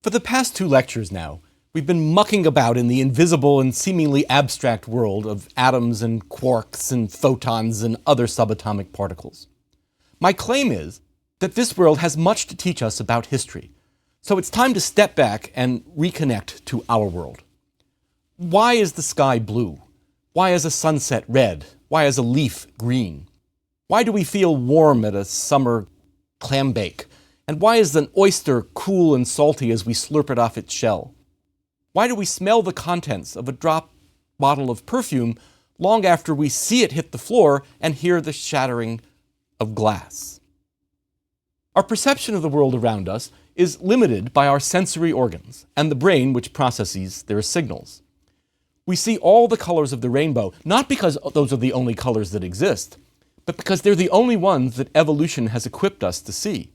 For the past 2 lectures now, we've been mucking about in the invisible and seemingly abstract world of atoms and quarks and photons and other subatomic particles. My claim is that this world has much to teach us about history, so it's time to step back and reconnect to our world. Why is the sky blue? Why is a sunset red? Why is a leaf green? Why do we feel warm at a summer clam bake? And why is an oyster cool and salty as we slurp it off its shell? Why do we smell the contents of a drop bottle of perfume long after we see it hit the floor and hear the shattering of glass? Our perception of the world around us is limited by our sensory organs and the brain which processes their signals. We see all the colors of the rainbow, not because those are the only colors that exist, but because they're the only ones that evolution has equipped us to see.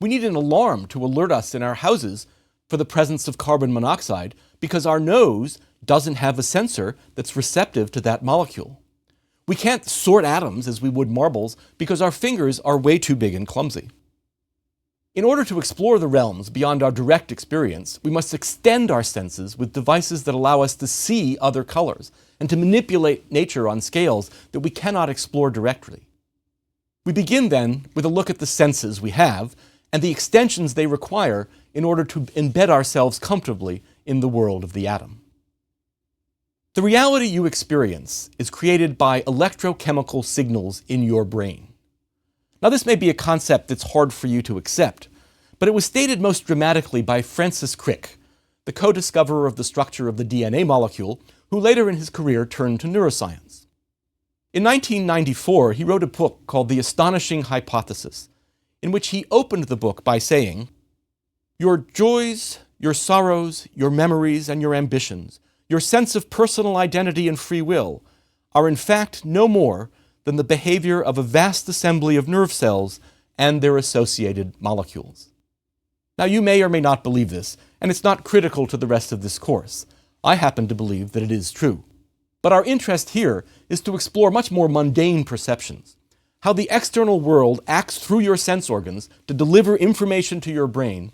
We need an alarm to alert us in our houses for the presence of carbon monoxide because our nose doesn't have a sensor that's receptive to that molecule. We can't sort atoms as we would marbles because our fingers are way too big and clumsy. In order to explore the realms beyond our direct experience, we must extend our senses with devices that allow us to see other colors and to manipulate nature on scales that we cannot explore directly. We begin then with a look at the senses we have and the extensions they require in order to embed ourselves comfortably in the world of the atom. The reality you experience is created by electrochemical signals in your brain. Now, this may be a concept that's hard for you to accept, but it was stated most dramatically by Francis Crick, the co-discoverer of the structure of the DNA molecule, who later in his career turned to neuroscience. In 1994, he wrote a book called The Astonishing Hypothesis, in which he opened the book by saying, "Your joys, your sorrows, your memories, and your ambitions, your sense of personal identity and free will, are in fact no more than the behavior of a vast assembly of nerve cells and their associated molecules." Now, you may or may not believe this, and it's not critical to the rest of this course. I happen to believe that it is true. But our interest here is to explore much more mundane perceptions, how the external world acts through your sense organs to deliver information to your brain,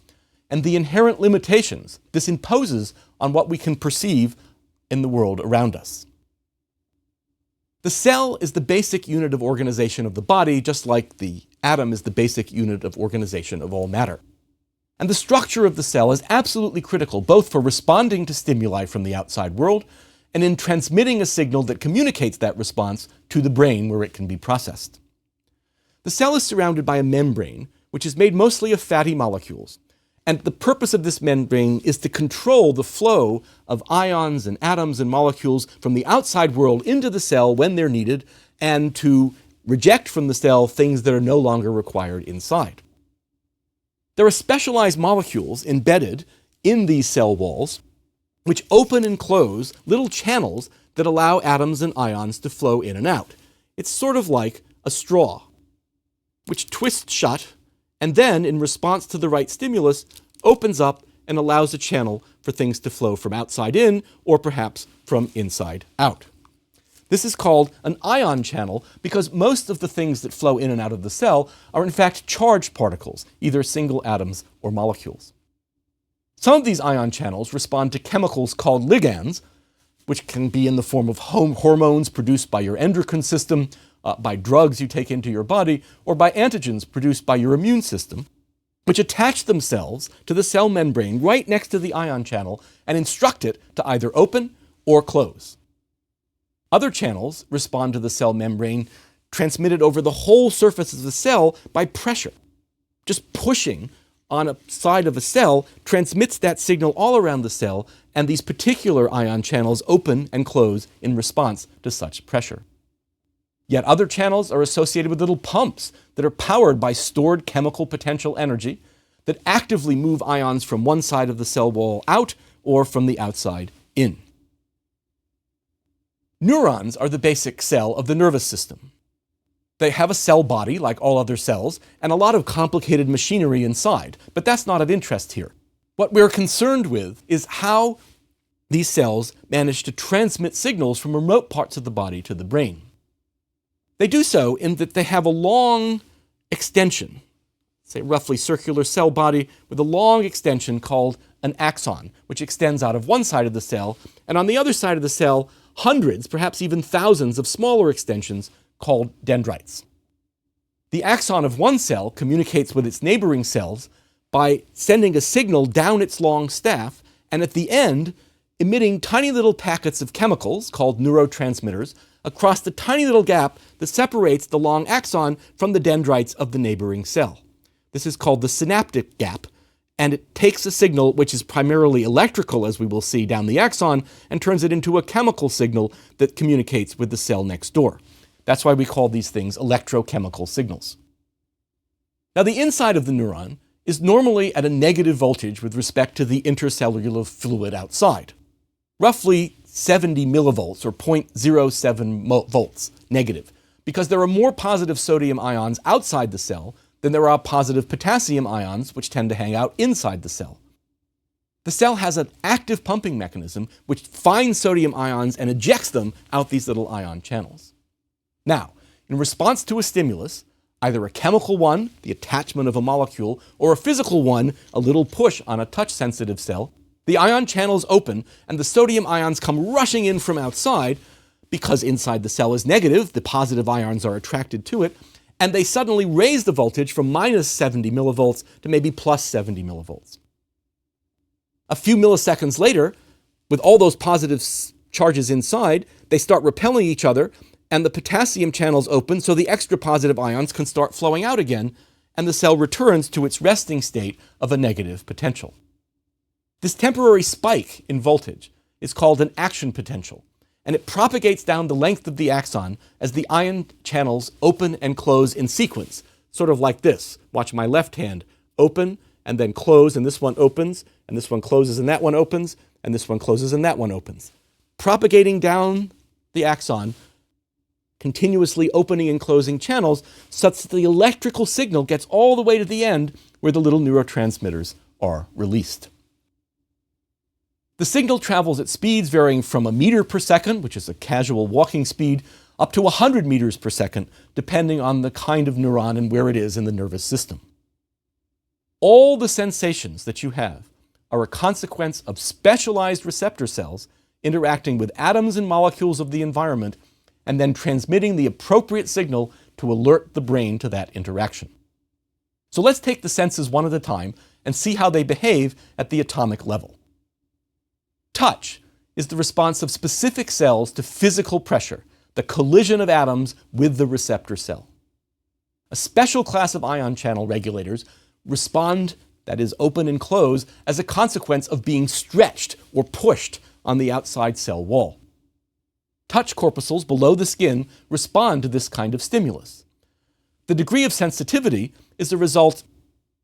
and the inherent limitations this imposes on what we can perceive in the world around us. The cell is the basic unit of organization of the body, just like the atom is the basic unit of organization of all matter. And the structure of the cell is absolutely critical, both for responding to stimuli from the outside world and in transmitting a signal that communicates that response to the brain where it can be processed. The cell is surrounded by a membrane, which is made mostly of fatty molecules. And the purpose of this membrane is to control the flow of ions and atoms and molecules from the outside world into the cell when they're needed, and to reject from the cell things that are no longer required inside. There are specialized molecules embedded in these cell walls, which open and close little channels that allow atoms and ions to flow in and out. It's sort of like a straw, which twists shut, and then, in response to the right stimulus, opens up and allows a channel for things to flow from outside in, or perhaps from inside out. This is called an ion channel because most of the things that flow in and out of the cell are in fact charged particles, either single atoms or molecules. Some of these ion channels respond to chemicals called ligands, which can be in the form of hormones produced by your endocrine system, by drugs you take into your body, or by antigens produced by your immune system, which attach themselves to the cell membrane right next to the ion channel and instruct it to either open or close. Other channels respond to the cell membrane transmitted over the whole surface of the cell by pressure. Just pushing on a side of a cell transmits that signal all around the cell, and these particular ion channels open and close in response to such pressure. Yet other channels are associated with little pumps that are powered by stored chemical potential energy that actively move ions from one side of the cell wall out or from the outside in. Neurons are the basic cell of the nervous system. They have a cell body like all other cells and a lot of complicated machinery inside, but that's not of interest here. What we're concerned with is how these cells manage to transmit signals from remote parts of the body to the brain. They do so in that they have a long extension, say roughly circular cell body with a long extension called an axon, which extends out of one side of the cell, and on the other side of the cell, hundreds, perhaps even thousands of smaller extensions called dendrites. The axon of one cell communicates with its neighboring cells by sending a signal down its long staff, and at the end, emitting tiny little packets of chemicals called neurotransmitters across the tiny little gap that separates the long axon from the dendrites of the neighboring cell. This is called the synaptic gap, and it takes a signal which is primarily electrical, as we will see down the axon, and turns it into a chemical signal that communicates with the cell next door. That's why we call these things electrochemical signals. Now, the inside of the neuron is normally at a negative voltage with respect to the intercellular fluid outside, roughly 70 millivolts or 0.07 volts negative, because there are more positive sodium ions outside the cell than there are positive potassium ions, which tend to hang out inside the cell. The cell has an active pumping mechanism which finds sodium ions and ejects them out these little ion channels. Now, in response to a stimulus, either a chemical one, the attachment of a molecule, or a physical one, a little push on a touch-sensitive cell, the ion channels open and the sodium ions come rushing in from outside because inside the cell is negative, the positive ions are attracted to it, and they suddenly raise the voltage from minus 70 millivolts to maybe plus 70 millivolts. A few milliseconds later, with all those positive charges inside, they start repelling each other, and the potassium channels open so the extra positive ions can start flowing out again, and the cell returns to its resting state of a negative potential. This temporary spike in voltage is called an action potential, and it propagates down the length of the axon as the ion channels open and close in sequence, sort of like this. Watch my left hand open and then close, and this one opens, and this one closes, and that one opens, and this one closes, and that one opens. Propagating down the axon, continuously opening and closing channels such that the electrical signal gets all the way to the end where the little neurotransmitters are released. The signal travels at speeds varying from a meter per second, which is a casual walking speed, up to 100 meters per second, depending on the kind of neuron and where it is in the nervous system. All the sensations that you have are a consequence of specialized receptor cells interacting with atoms and molecules of the environment and then transmitting the appropriate signal to alert the brain to that interaction. So let's take the senses one at a time and see how they behave at the atomic level. Touch is the response of specific cells to physical pressure, the collision of atoms with the receptor cell. A special class of ion channel regulators respond, that is, open and close, as a consequence of being stretched or pushed on the outside cell wall. Touch corpuscles below the skin respond to this kind of stimulus. The degree of sensitivity is the result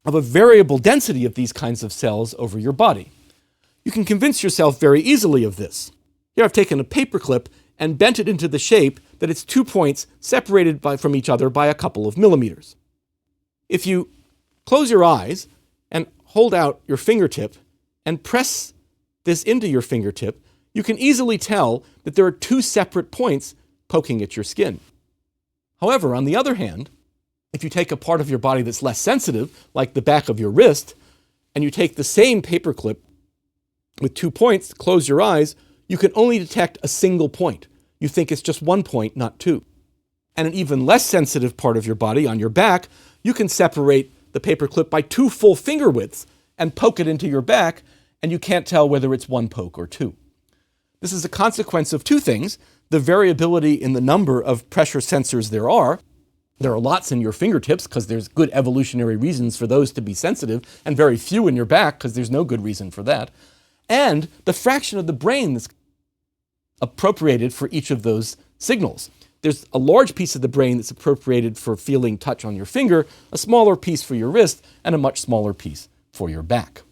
of a variable density of these kinds of cells over your body. You can convince yourself very easily of this. Here I've taken a paperclip and bent it into the shape that its 2 points separated from each other by a couple of millimeters. If you close your eyes and hold out your fingertip and press this into your fingertip, you can easily tell that there are 2 separate points poking at your skin. However, on the other hand, if you take a part of your body that's less sensitive, like the back of your wrist, and you take the same paperclip with 2 points, close your eyes, you can only detect a single point. You think it's just 1 point, not 2. And an even less sensitive part of your body, on your back, you can separate the paperclip by 2 full finger widths and poke it into your back, and you can't tell whether it's 1 poke or 2. This is a consequence of 2 things: the variability in the number of pressure sensors there are. There are lots in your fingertips because there's good evolutionary reasons for those to be sensitive, and very few in your back because there's no good reason for that. And the fraction of the brain that's appropriated for each of those signals. There's a large piece of the brain that's appropriated for feeling touch on your finger, a smaller piece for your wrist, and a much smaller piece for your back.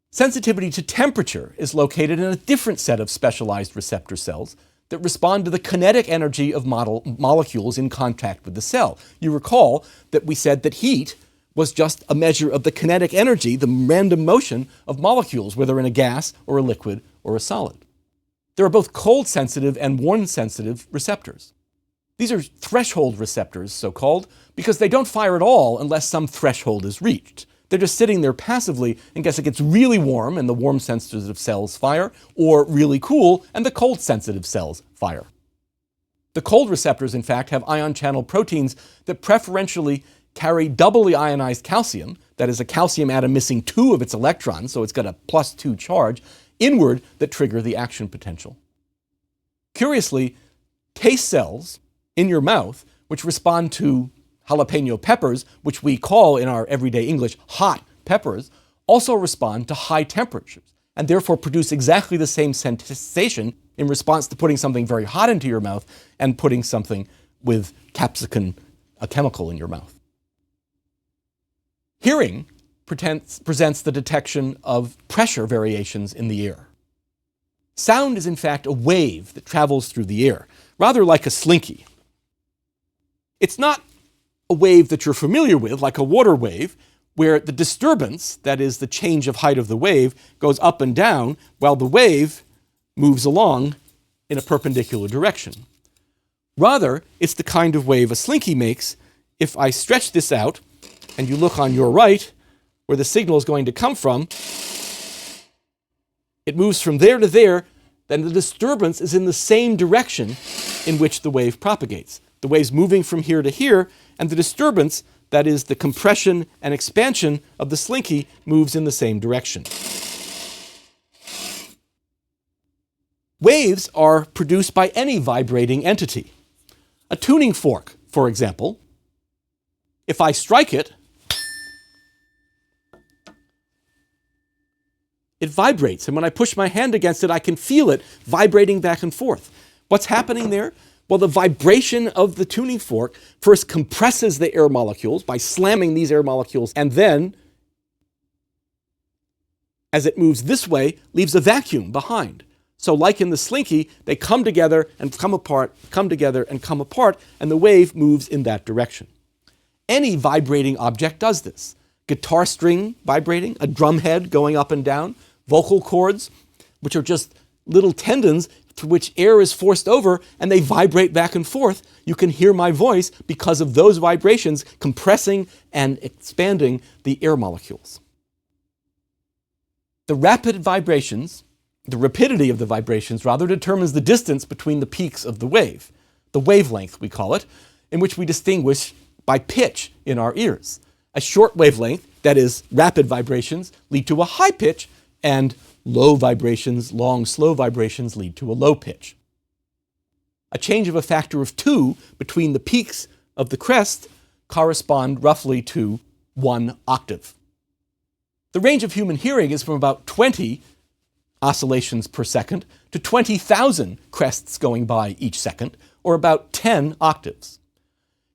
Sensitivity to temperature is located in a different set of specialized receptor cells that respond to the kinetic energy of molecules in contact with the cell. You recall that we said that heat was just a measure of the kinetic energy, the random motion of molecules, whether in a gas or a liquid or a solid. There are both cold-sensitive and warm-sensitive receptors. These are threshold receptors, so-called, because they don't fire at all unless some threshold is reached. They're just sitting there passively in case it gets really warm and the warm sensitive cells fire, or really cool and the cold sensitive cells fire. The cold receptors, in fact, have ion channel proteins that preferentially carry doubly ionized calcium, that is a calcium atom missing 2 of its electrons, so it's got a +2 charge, inward that trigger the action potential. Curiously, taste cells in your mouth, which respond to jalapeno peppers, which we call in our everyday English hot peppers, also respond to high temperatures and therefore produce exactly the same sensation in response to putting something very hot into your mouth and putting something with capsicum, a chemical, in your mouth. Hearing presents the detection of pressure variations in the air. Sound is in fact a wave that travels through the air, rather like a slinky. It's not a wave that you're familiar with, like a water wave, where the disturbance, that is the change of height of the wave, goes up and down while the wave moves along in a perpendicular direction. Rather, it's the kind of wave a slinky makes. If I stretch this out and you look on your right, where the signal is going to come from, it moves from there to there, then the disturbance is in the same direction in which the wave propagates. The wave's moving from here to here, and the disturbance, that is the compression and expansion of the slinky, moves in the same direction. Waves are produced by any vibrating entity. A tuning fork, for example, if I strike it, it vibrates, and when I push my hand against it, I can feel it vibrating back and forth. What's happening there? Well, the vibration of the tuning fork first compresses the air molecules by slamming these air molecules, and then, as it moves this way, leaves a vacuum behind. So like in the slinky, they come together and come apart, come together and come apart, and the wave moves in that direction. Any vibrating object does this. Guitar string vibrating, a drum head going up and down, vocal cords, which are just little tendons through which air is forced over, and they vibrate back and forth. You can hear my voice because of those vibrations compressing and expanding the air molecules. The rapidity of the vibrations rather, determines the distance between the peaks of the wave, the wavelength we call it, in which we distinguish by pitch in our ears. A short wavelength, that is rapid vibrations, lead to a high pitch, and low vibrations, long, slow vibrations, lead to a low pitch. A change of a factor of 2 between the peaks of the crest correspond roughly to 1 octave. The range of human hearing is from about 20 oscillations per second to 20,000 crests going by each second, or about 10 octaves.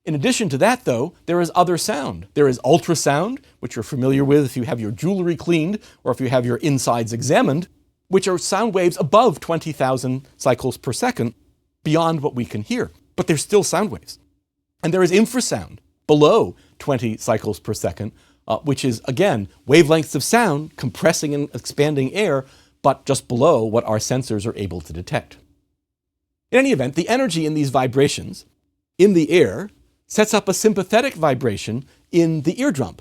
In addition to that, though, there is other sound. There is ultrasound, which you're familiar with if you have your jewelry cleaned or if you have your insides examined, which are sound waves above 20,000 cycles per second, beyond what we can hear. But they're still sound waves. And there is infrasound, below 20 cycles per second, which is, again, wavelengths of sound compressing and expanding air, but just below what our sensors are able to detect. In any event, the energy in these vibrations in the air sets up a sympathetic vibration in the eardrum.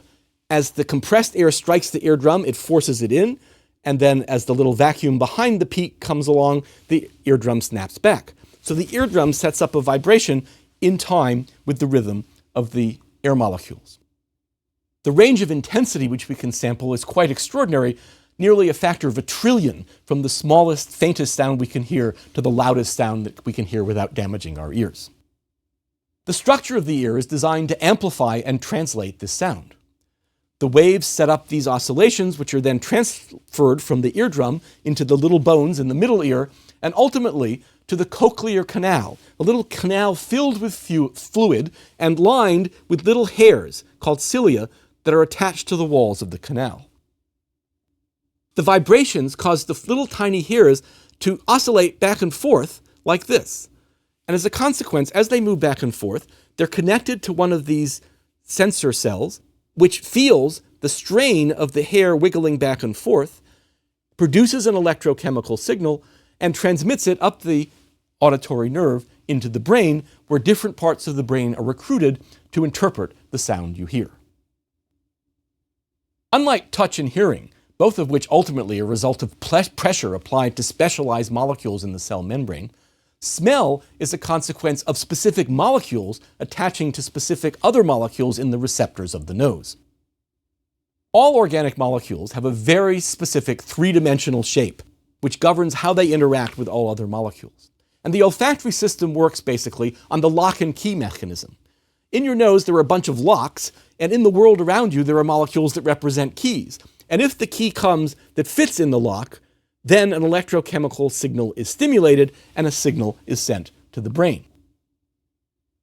As the compressed air strikes the eardrum, it forces it in, and then as the little vacuum behind the peak comes along, the eardrum snaps back. So the eardrum sets up a vibration in time with the rhythm of the air molecules. The range of intensity which we can sample is quite extraordinary, nearly a factor of 1 trillion, from the smallest, faintest sound we can hear to the loudest sound that we can hear without damaging our ears. The structure of the ear is designed to amplify and translate this sound. The waves set up these oscillations, which are then transferred from the eardrum into the little bones in the middle ear, and ultimately to the cochlear canal, a little canal filled with fluid and lined with little hairs called cilia that are attached to the walls of the canal. The vibrations cause the little tiny hairs to oscillate back and forth like this. And as a consequence, as they move back and forth, they're connected to one of these sensor cells, which feels the strain of the hair wiggling back and forth, produces an electrochemical signal, and transmits it up the auditory nerve into the brain, where different parts of the brain are recruited to interpret the sound you hear. Unlike touch and hearing, both of which ultimately are a result of pressure applied to specialized molecules in the cell membrane, smell is a consequence of specific molecules attaching to specific other molecules in the receptors of the nose. All organic molecules have a very specific three-dimensional shape, which governs how they interact with all other molecules. And the olfactory system works basically on the lock and key mechanism. In your nose, there are a bunch of locks, and in the world around you, there are molecules that represent keys. And if the key comes that fits in the lock, then an electrochemical signal is stimulated and a signal is sent to the brain.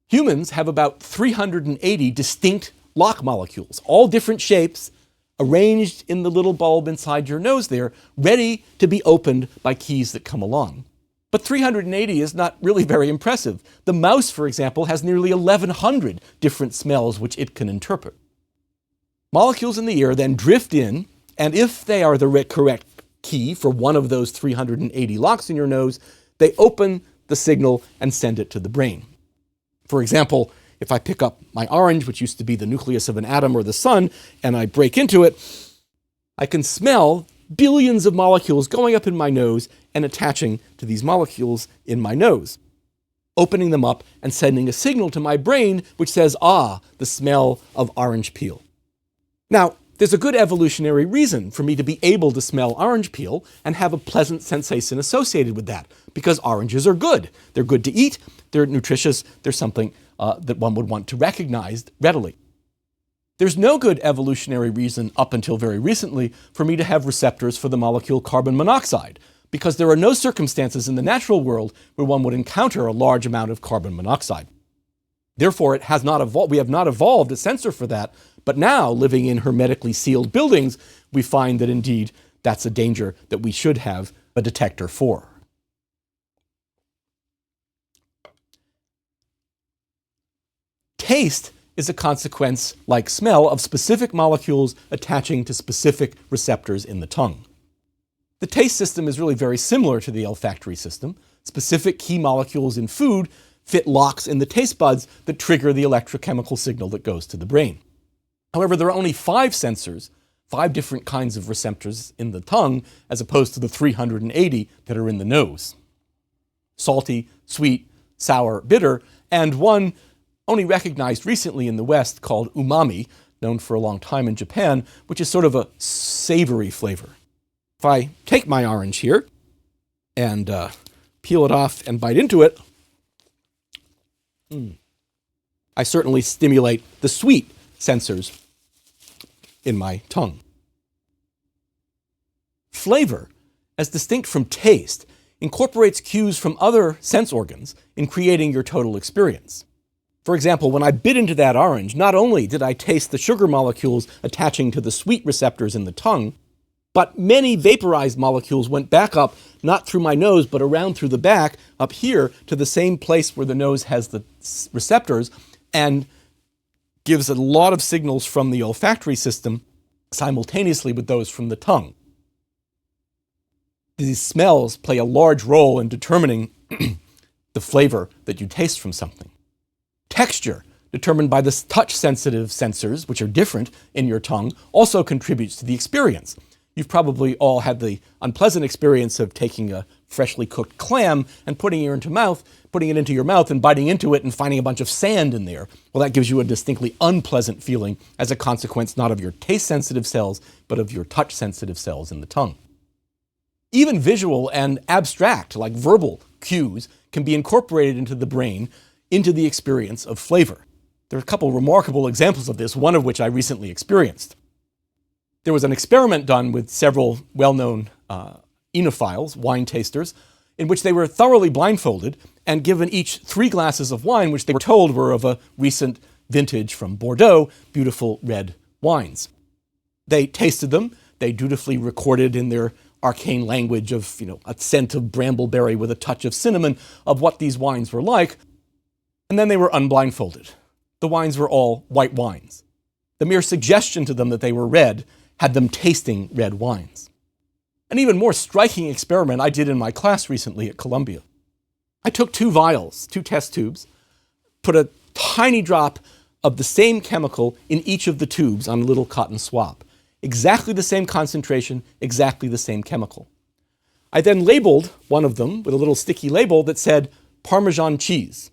Humans have about 380 distinct lock molecules, all different shapes, arranged in the little bulb inside your nose there, ready to be opened by keys that come along. But 380 is not really very impressive. The mouse, for example, has nearly 1,100 different smells which it can interpret. Molecules in the ear then drift in, and if they are the correct key for one of those 380 locks in your nose, they open the signal and send it to the brain. For example, if I pick up my orange, which used to be the nucleus of an atom or the sun, and I break into it, I can smell billions of molecules going up in my nose and attaching to these molecules in my nose, opening them up and sending a signal to my brain which says, ah, the smell of orange peel. Now, there's a good evolutionary reason for me to be able to smell orange peel and have a pleasant sensation associated with that, because oranges are good. They're good to eat, they're nutritious, they're something that one would want to recognize readily. There's no good evolutionary reason up until very recently for me to have receptors for the molecule carbon monoxide, because there are no circumstances in the natural world where one would encounter a large amount of carbon monoxide. Therefore, we have not evolved a sensor for that, but now, living in hermetically sealed buildings, we find that indeed that's a danger that we should have a detector for. Taste is a consequence, like smell, of specific molecules attaching to specific receptors in the tongue. The taste system is really very similar to the olfactory system. Specific key molecules in food fit locks in the taste buds that trigger the electrochemical signal that goes to the brain. However, there are only 5 sensors, 5 different kinds of receptors in the tongue, as opposed to the 380 that are in the nose. Salty, sweet, sour, bitter, and one only recognized recently in the West called umami, known for a long time in Japan, which is sort of a savory flavor. If I take my orange here and peel it off and bite into it, I certainly stimulate the sweet sensors in my tongue. Flavor, as distinct from taste, incorporates cues from other sense organs in creating your total experience. For example, when I bit into that orange, not only did I taste the sugar molecules attaching to the sweet receptors in the tongue, but many vaporized molecules went back up, not through my nose, but around through the back, up here, to the same place where the nose has the receptors, and gives a lot of signals from the olfactory system simultaneously with those from the tongue. These smells play a large role in determining the flavor that you taste from something. Texture, determined by the touch-sensitive sensors, which are different in your tongue, also contributes to the experience. You've probably all had the unpleasant experience of taking a freshly cooked clam and putting it into your mouth and biting into it and finding a bunch of sand in there. Well, that gives you a distinctly unpleasant feeling as a consequence not of your taste-sensitive cells, but of your touch-sensitive cells in the tongue. Even visual and abstract, like verbal cues, can be incorporated into the brain, into the experience of flavor. There are a couple remarkable examples of this, one of which I recently experienced. There was an experiment done with several well-known enophiles, wine tasters, in which they were thoroughly blindfolded and given each 3 glasses of wine, which they were told were of a recent vintage from Bordeaux, beautiful red wines. They tasted them. They dutifully recorded in their arcane language of, a scent of brambleberry with a touch of cinnamon of what these wines were like. And then they were unblindfolded. The wines were all white wines. The mere suggestion to them that they were red had them tasting red wines. An even more striking experiment I did in my class recently at Columbia. I took two vials, two test tubes, put a tiny drop of the same chemical in each of the tubes on a little cotton swab. Exactly the same concentration, exactly the same chemical. I then labeled one of them with a little sticky label that said Parmesan cheese.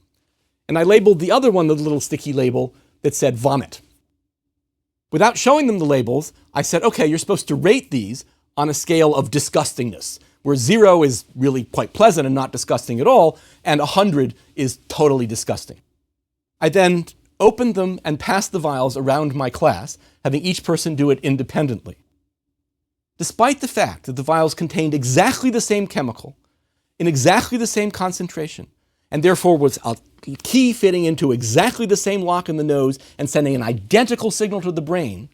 And I labeled the other one with a little sticky label that said vomit. Without showing them the labels, I said, okay, you're supposed to rate these on a scale of disgustingness, where 0 is really quite pleasant and not disgusting at all, and 100 is totally disgusting. I then opened them and passed the vials around my class, having each person do it independently. Despite the fact that the vials contained exactly the same chemical, in exactly the same concentration, and therefore was a key fitting into exactly the same lock in the nose and sending an identical signal to the brain,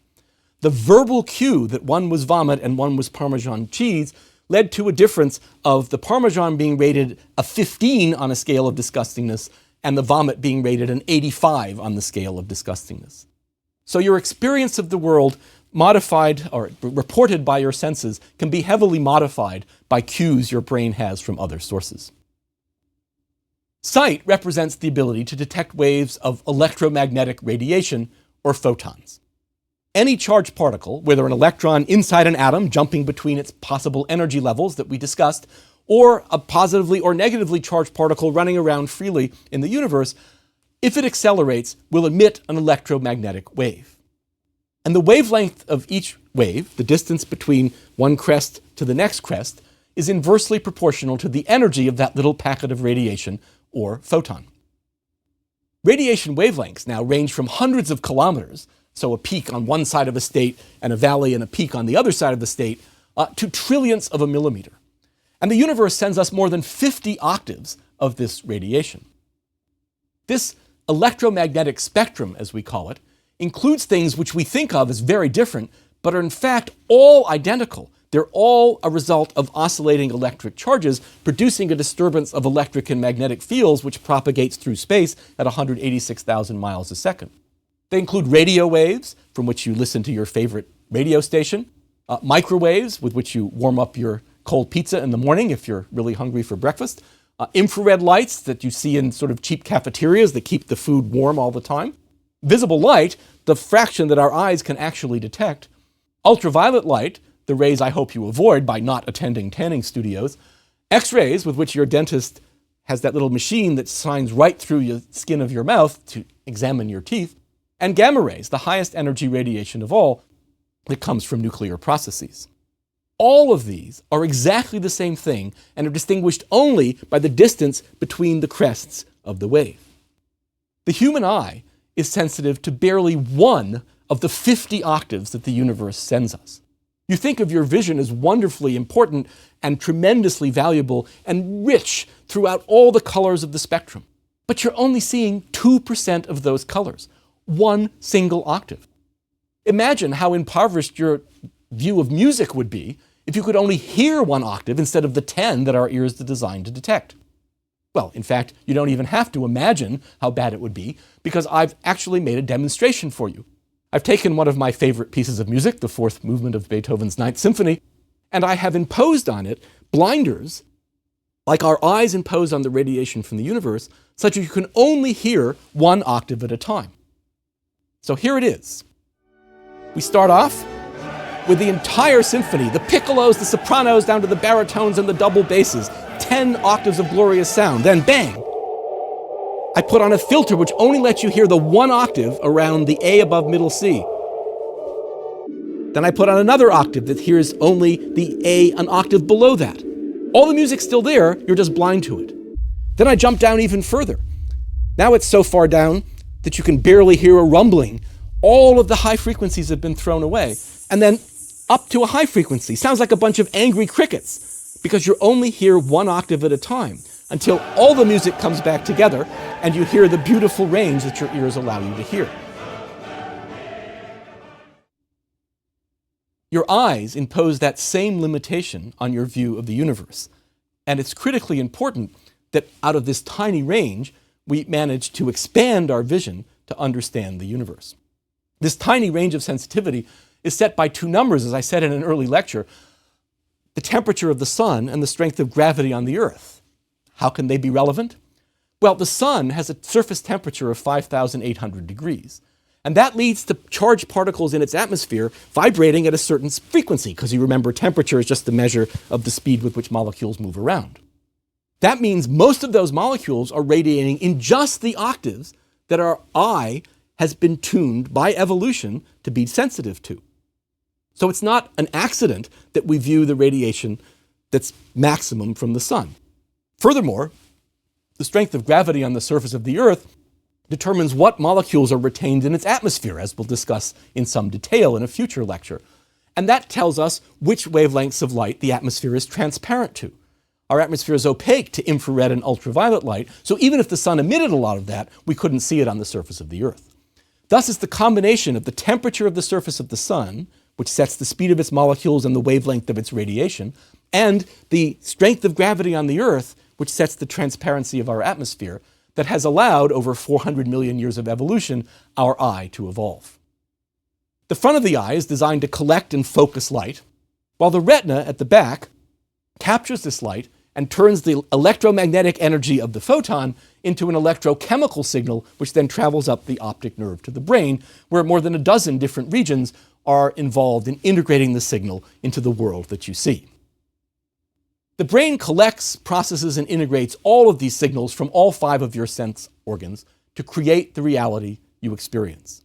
the verbal cue that one was vomit and one was Parmesan cheese led to a difference of the Parmesan being rated a 15 on a scale of disgustingness and the vomit being rated an 85 on the scale of disgustingness. So your experience of the world modified or reported by your senses can be heavily modified by cues your brain has from other sources. Sight represents the ability to detect waves of electromagnetic radiation, or photons. Any charged particle, whether an electron inside an atom jumping between its possible energy levels that we discussed, or a positively or negatively charged particle running around freely in the universe, if it accelerates, will emit an electromagnetic wave. And the wavelength of each wave, the distance between one crest to the next crest, is inversely proportional to the energy of that little packet of radiation, or photon. Radiation wavelengths now range from hundreds of kilometers, so a peak on one side of a state and a valley and a peak on the other side of the state, to trillionths of a millimeter. And the universe sends us more than 50 octaves of this radiation. This electromagnetic spectrum, as we call it, includes things which we think of as very different, but are in fact all identical. They're all a result of oscillating electric charges, producing a disturbance of electric and magnetic fields which propagates through space at 186,000 miles a second. They include radio waves, from which you listen to your favorite radio station, microwaves, with which you warm up your cold pizza in the morning if you're really hungry for breakfast, infrared lights that you see in sort of cheap cafeterias that keep the food warm all the time, visible light, the fraction that our eyes can actually detect, ultraviolet light, the rays I hope you avoid by not attending tanning studios, X-rays, with which your dentist has that little machine that shines right through the skin of your mouth to examine your teeth, and gamma rays, the highest energy radiation of all, that comes from nuclear processes. All of these are exactly the same thing and are distinguished only by the distance between the crests of the wave. The human eye is sensitive to barely one of the 50 octaves that the universe sends us. You think of your vision as wonderfully important and tremendously valuable and rich throughout all the colors of the spectrum. But you're only seeing 2% of those colors, one single octave. Imagine how impoverished your view of music would be if you could only hear one octave instead of the 10 that our ears are designed to detect. Well, in fact, you don't even have to imagine how bad it would be, because I've actually made a demonstration for you. I've taken one of my favorite pieces of music, the fourth movement of Beethoven's Ninth Symphony, and I have imposed on it blinders, like our eyes impose on the radiation from the universe, such that you can only hear one octave at a time. So here it is. We start off with the entire symphony, the piccolos, the sopranos, down to the baritones and the double basses, 10 octaves of glorious sound, then bang! I put on a filter which only lets you hear the one octave around the A above middle C. Then I put on another octave that hears only the A an octave below that. All the music's still there, you're just blind to it. Then I jump down even further. Now it's so far down that you can barely hear a rumbling. All of the high frequencies have been thrown away. And then up to a high frequency. Sounds like a bunch of angry crickets, because you only hear one octave at a time, until all the music comes back together and you hear the beautiful range that your ears allow you to hear. Your eyes impose that same limitation on your view of the universe. And it's critically important that out of this tiny range, we manage to expand our vision to understand the universe. This tiny range of sensitivity is set by two numbers, as I said in an early lecture: the temperature of the sun and the strength of gravity on the earth. How can they be relevant? Well, the sun has a surface temperature of 5,800 degrees. And that leads to charged particles in its atmosphere vibrating at a certain frequency, because you remember temperature is just the measure of the speed with which molecules move around. That means most of those molecules are radiating in just the octaves that our eye has been tuned by evolution to be sensitive to. So it's not an accident that we view the radiation that's maximum from the sun. Furthermore, the strength of gravity on the surface of the Earth determines what molecules are retained in its atmosphere, as we'll discuss in some detail in a future lecture. And that tells us which wavelengths of light the atmosphere is transparent to. Our atmosphere is opaque to infrared and ultraviolet light, so even if the sun emitted a lot of that, we couldn't see it on the surface of the Earth. Thus, it's the combination of the temperature of the surface of the sun, which sets the speed of its molecules and the wavelength of its radiation, and the strength of gravity on the Earth, which sets the transparency of our atmosphere, that has allowed, over 400 million years of evolution, our eye to evolve. The front of the eye is designed to collect and focus light, while the retina at the back captures this light and turns the electromagnetic energy of the photon into an electrochemical signal, which then travels up the optic nerve to the brain, where more than a dozen different regions are involved in integrating the signal into the world that you see. The brain collects, processes, and integrates all of these signals from all 5 of your sense organs to create the reality you experience.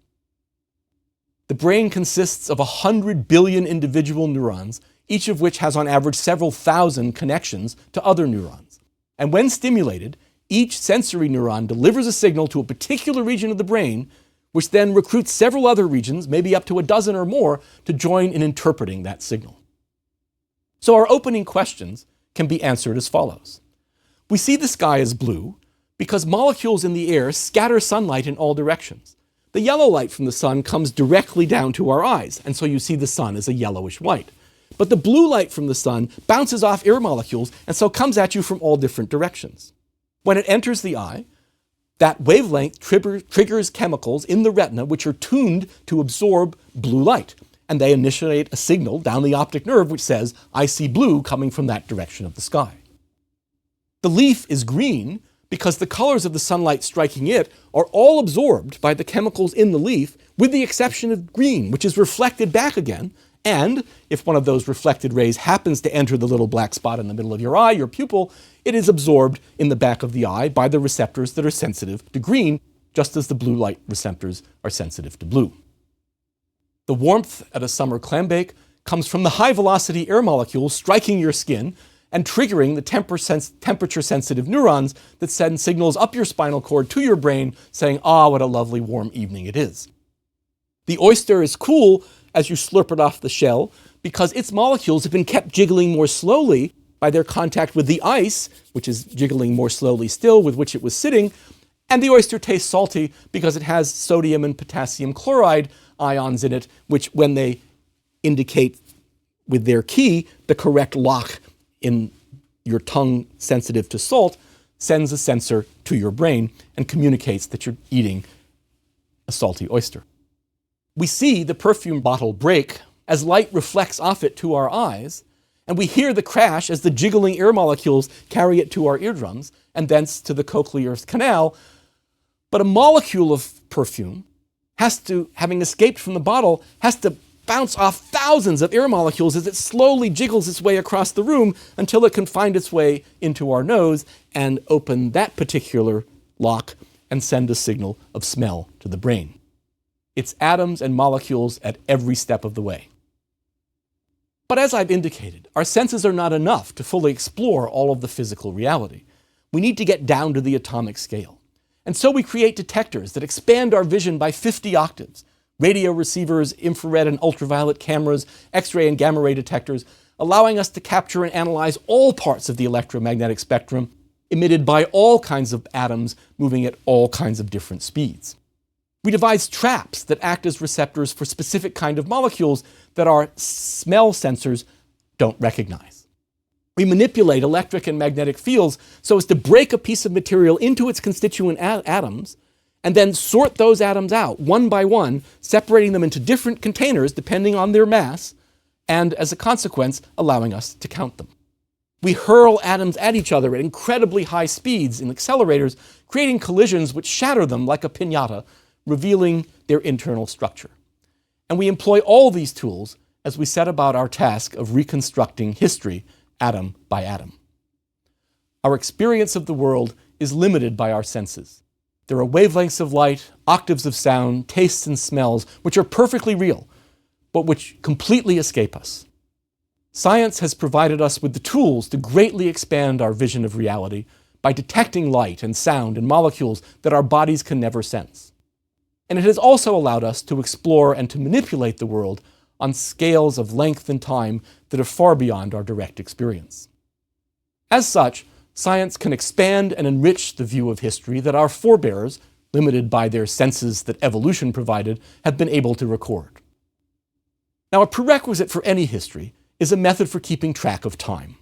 The brain consists of 100 billion individual neurons, each of which has on average several thousand connections to other neurons. And when stimulated, each sensory neuron delivers a signal to a particular region of the brain, which then recruits several other regions, maybe up to a dozen or more, to join in interpreting that signal. So our opening questions can be answered as follows. We see the sky as blue because molecules in the air scatter sunlight in all directions. The yellow light from the sun comes directly down to our eyes, and so you see the sun as a yellowish white. But the blue light from the sun bounces off air molecules and so comes at you from all different directions. When it enters the eye, that wavelength triggers chemicals in the retina which are tuned to absorb blue light. And they initiate a signal down the optic nerve which says, I see blue coming from that direction of the sky. The leaf is green because the colors of the sunlight striking it are all absorbed by the chemicals in the leaf, with the exception of green, which is reflected back again. And if one of those reflected rays happens to enter the little black spot in the middle of your eye, your pupil, it is absorbed in the back of the eye by the receptors that are sensitive to green, just as the blue light receptors are sensitive to blue. The warmth at a summer clambake comes from the high-velocity air molecules striking your skin and triggering the temperature-sensitive neurons that send signals up your spinal cord to your brain saying, what a lovely warm evening it is. The oyster is cool as you slurp it off the shell because its molecules have been kept jiggling more slowly by their contact with the ice, which is jiggling more slowly still, with which it was sitting. And the oyster tastes salty because it has sodium and potassium chloride ions in it, which when they indicate with their key the correct lock in your tongue sensitive to salt, sends a sensor to your brain and communicates that you're eating a salty oyster. We see the perfume bottle break as light reflects off it to our eyes, and we hear the crash as the jiggling air molecules carry it to our eardrums and thence to the cochlear canal. But a molecule of perfume having escaped from the bottle, has to bounce off thousands of air molecules as it slowly jiggles its way across the room until it can find its way into our nose and open that particular lock and send a signal of smell to the brain. It's atoms and molecules at every step of the way. But as I've indicated, our senses are not enough to fully explore all of the physical reality. We need to get down to the atomic scale. And so we create detectors that expand our vision by 50 octaves. Radio receivers, infrared and ultraviolet cameras, X-ray and gamma ray detectors, allowing us to capture and analyze all parts of the electromagnetic spectrum emitted by all kinds of atoms moving at all kinds of different speeds. We devise traps that act as receptors for specific kind of molecules that our smell sensors don't recognize. We manipulate electric and magnetic fields so as to break a piece of material into its constituent atoms and then sort those atoms out one by one, separating them into different containers depending on their mass, and as a consequence, allowing us to count them. We hurl atoms at each other at incredibly high speeds in accelerators, creating collisions which shatter them like a piñata, revealing their internal structure. And we employ all these tools as we set about our task of reconstructing history atom by atom. Our experience of the world is limited by our senses. There are wavelengths of light, octaves of sound, tastes and smells, which are perfectly real, but which completely escape us. Science has provided us with the tools to greatly expand our vision of reality by detecting light and sound and molecules that our bodies can never sense. And it has also allowed us to explore and to manipulate the world on scales of length and time that are far beyond our direct experience. As such, science can expand and enrich the view of history that our forebears, limited by their senses that evolution provided, have been able to record. Now, a prerequisite for any history is a method for keeping track of time.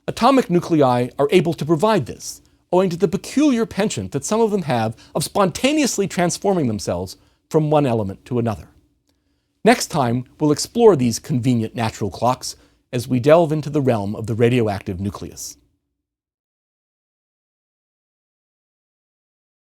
Atomic nuclei are able to provide this, owing to the peculiar penchant that some of them have of spontaneously transforming themselves from one element to another. Next time, we'll explore these convenient natural clocks as we delve into the realm of the radioactive nucleus.